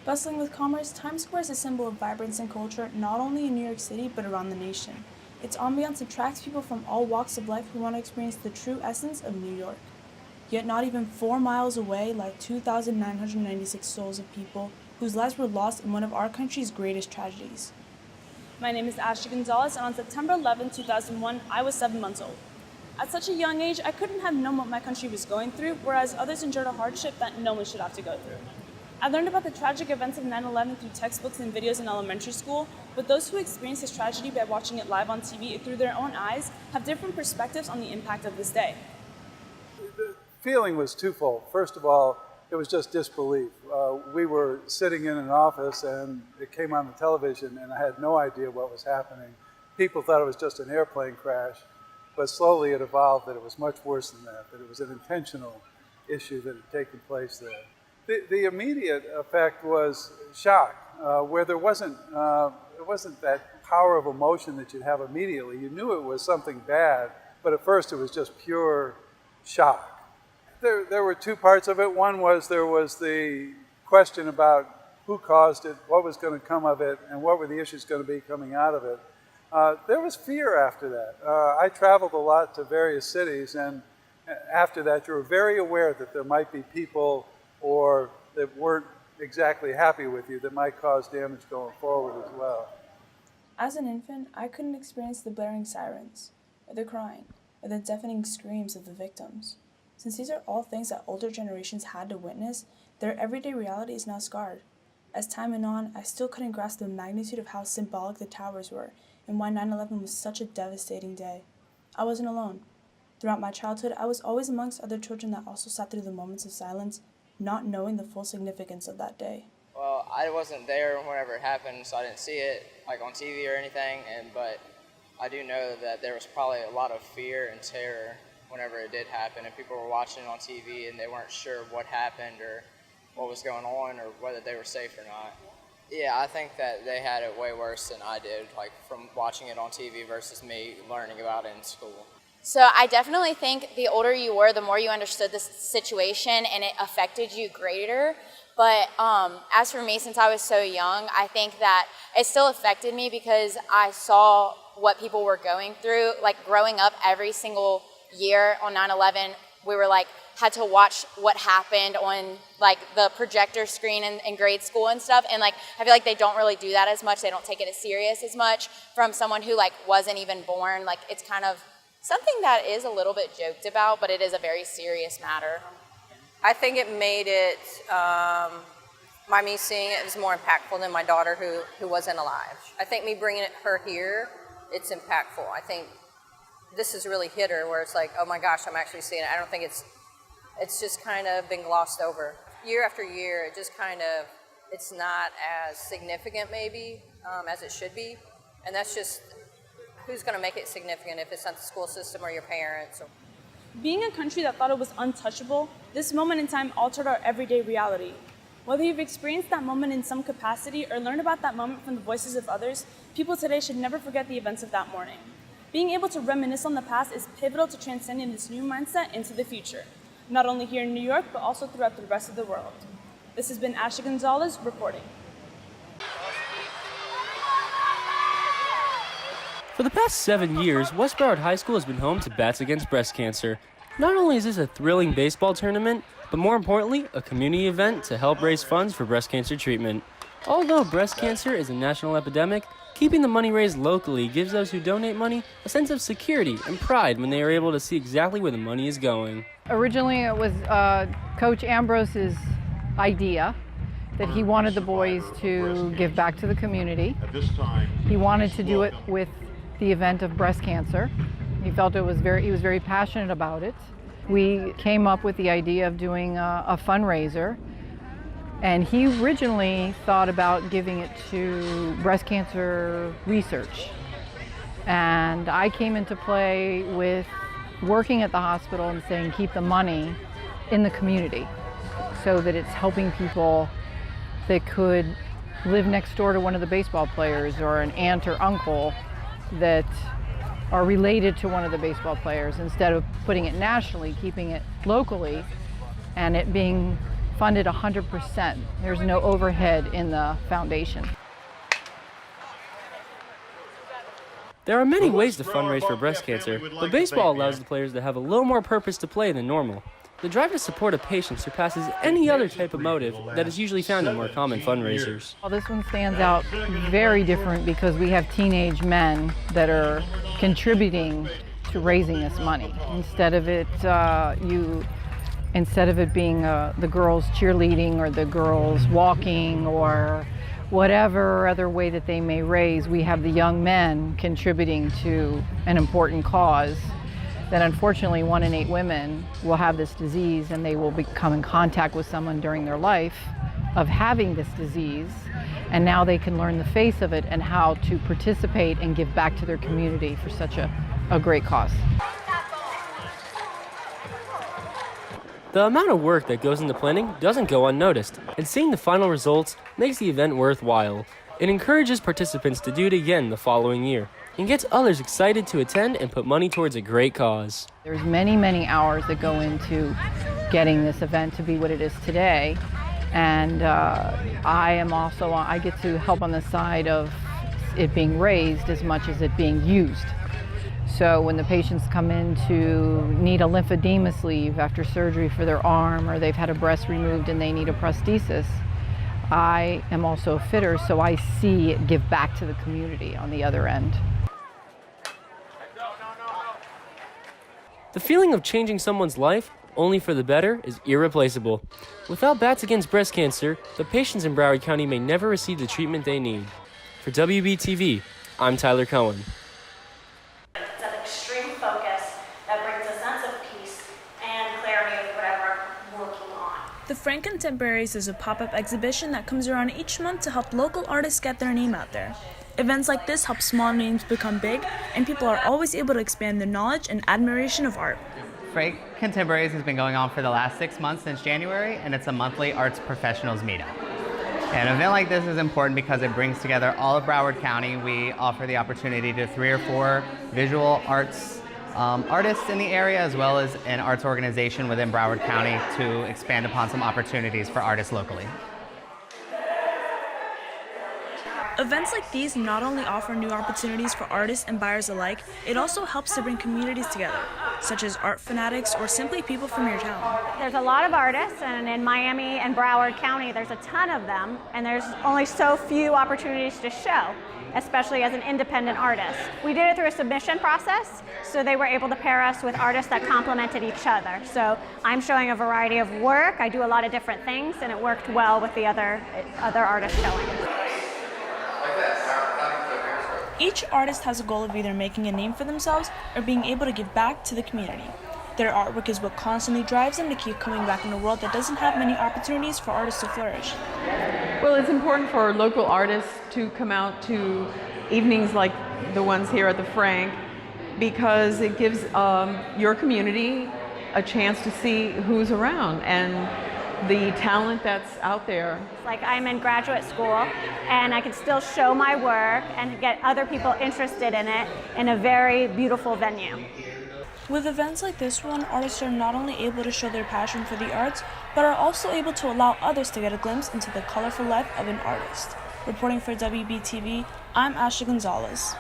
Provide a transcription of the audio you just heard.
Bustling with commerce, Times Square is a symbol of vibrance and culture not only in New York City but around the nation. Its ambiance attracts people from all walks of life who want to experience the true essence of New York. Yet not even 4 miles away lie 2,996 souls of people whose lives were lost in one of our country's greatest tragedies. My name is Gonzalez, and on September 11, 2001, I was 7 months old. At such a young age, I couldn't have known what my country was going through, whereas others endured a hardship that no one should have to go through. I learned about the tragic events of 9/11 through textbooks and videos in elementary school, but those who experienced this tragedy by watching it live on TV through their own eyes have different perspectives on the impact of this day. The feeling was twofold. First of all, it was just disbelief. We were sitting in an office and it came on the television and I had no idea what was happening. People thought it was just an airplane crash, but slowly it evolved that it was much worse than that it was an intentional issue that had taken place there. The immediate effect was shock, where there wasn't that power of emotion that you'd have immediately. You knew it was something bad, but at first it was just pure shock. There were two parts of it. One was there was the question about who caused it, what was going to come of it, and what were the issues going to be coming out of it. There was fear after that. I traveled a lot to various cities, and after that you were very aware that there might be people or that weren't exactly happy with you that might cause damage going forward as well. As an infant, I couldn't experience the blaring sirens, or the crying, or the deafening screams of the victims. Since these are all things that older generations had to witness, their everyday reality is now scarred. As time went on, I still couldn't grasp the magnitude of how symbolic the towers were and why 9/11 was such a devastating day. I wasn't alone. Throughout my childhood, I was always amongst other children that also sat through the moments of silence, not knowing the full significance of that day. Well, I wasn't there whenever it happened, so I didn't see it like on TV or anything, but I do know that there was probably a lot of fear and terror whenever it did happen, and people were watching it on TV and they weren't sure what happened or what was going on or whether they were safe or not. Yeah, I think that they had it way worse than I did, like from watching it on TV versus me learning about it in school. So I definitely think the older you were, the more you understood the situation and it affected you greater. But as for me, since I was so young, I think that it still affected me because I saw what people were going through. Like growing up every single year on 9/11, we were like, had to watch what happened on like the projector screen in grade school and stuff. And like, I feel like they don't really do that as much. They don't take it as serious as much from someone who like wasn't even born. Like it's kind of something that is a little bit joked about, but it is a very serious matter. I think it made it, by me seeing it, was more impactful than my daughter who wasn't alive. I think me bringing her here, it's impactful. I think this has really hit her where it's like, oh my gosh, I'm actually seeing it. I don't think it's just kind of been glossed over. Year after year, it just kind of, it's not as significant maybe as it should be. And that's just, who's going to make it significant if it's not the school system or your parents? Being a country that thought it was untouchable, this moment in time altered our everyday reality. Whether you've experienced that moment in some capacity or learned about that moment from the voices of others, people today should never forget the events of that morning. Being able to reminisce on the past is pivotal to transcending this new mindset into the future, not only here in New York, but also throughout the rest of the world. This has been Ashley Gonzalez reporting. For the past 7 years, West Broward High School has been home to Bats Against Breast Cancer. Not only is this a thrilling baseball tournament, but more importantly, a community event to help raise funds for breast cancer treatment. Although breast cancer is a national epidemic, keeping the money raised locally gives those who donate money a sense of security and pride when they are able to see exactly where the money is going. Originally, it was Coach Ambrose's idea that he wanted the boys to give back to the community. He wanted to do it with the event of breast cancer. He felt he was very passionate about it. We came up with the idea of doing a fundraiser, and he originally thought about giving it to breast cancer research. And I came into play with working at the hospital and saying keep the money in the community so that it's helping people that could live next door to one of the baseball players or an aunt or uncle that are related to one of the baseball players, instead of putting it nationally, keeping it locally and it being funded 100%. There's no overhead in the foundation. There are many ways to fundraise for breast cancer, but baseball allows the players to have a little more purpose to play than normal. The drive to support a patient surpasses any other type of motive that is usually found in more common fundraisers. Well, this one stands out very different because we have teenage men that are contributing to raising this money. Instead of it being the girls cheerleading or the girls walking or whatever other way that they may raise, we have the young men contributing to an important cause that unfortunately 1 in 8 women will have this disease, and they will come in contact with someone during their life of having this disease, and now they can learn the face of it and how to participate and give back to their community for such a great cause. The amount of work that goes into planning doesn't go unnoticed, and seeing the final results makes the event worthwhile. It encourages participants to do it again the following year, and gets others excited to attend and put money towards a great cause. There's many, many hours that go into getting this event to be what it is today, and I get to help on the side of it being raised as much as it being used. So when the patients come in to need a lymphedema sleeve after surgery for their arm, or they've had a breast removed and they need a prosthesis, I am also a fitter, so I see it give back to the community on the other end. The feeling of changing someone's life, only for the better, is irreplaceable. Without Bats Against Breast Cancer, the patients in Broward County may never receive the treatment they need. For WBTV, I'm Tyler Cohen. It's an extreme focus that brings a sense of peace and clarity of whatever I'm working on. The Frank Contemporaries is a pop-up exhibition that comes around each month to help local artists get their name out there. Events like this help small names become big, and people are always able to expand their knowledge and admiration of art. Frank Contemporaries has been going on for the last 6 months since January, and it's a monthly arts professionals meetup. An event like this is important because it brings together all of Broward County. We offer the opportunity to 3 or 4 visual arts artists in the area, as well as an arts organization within Broward County, to expand upon some opportunities for artists locally. Events like these not only offer new opportunities for artists and buyers alike, it also helps to bring communities together, such as art fanatics or simply people from your town. There's a lot of artists, and in Miami and Broward County, there's a ton of them, and there's only so few opportunities to show, especially as an independent artist. We did it through a submission process, so they were able to pair us with artists that complemented each other. So I'm showing a variety of work, I do a lot of different things, and it worked well with the other artists showing. Each artist has a goal of either making a name for themselves or being able to give back to the community. Their artwork is what constantly drives them to keep coming back in a world that doesn't have many opportunities for artists to flourish. Well, it's important for local artists to come out to evenings like the ones here at the Frank, because it gives your community a chance to see who's around and the talent that's out there. Like, I'm in graduate school, and I can still show my work and get other people interested in it in a very beautiful venue. With events like this one, artists are not only able to show their passion for the arts, but are also able to allow others to get a glimpse into the colorful life of an artist. Reporting for WBTV, I'm Ashley Gonzalez.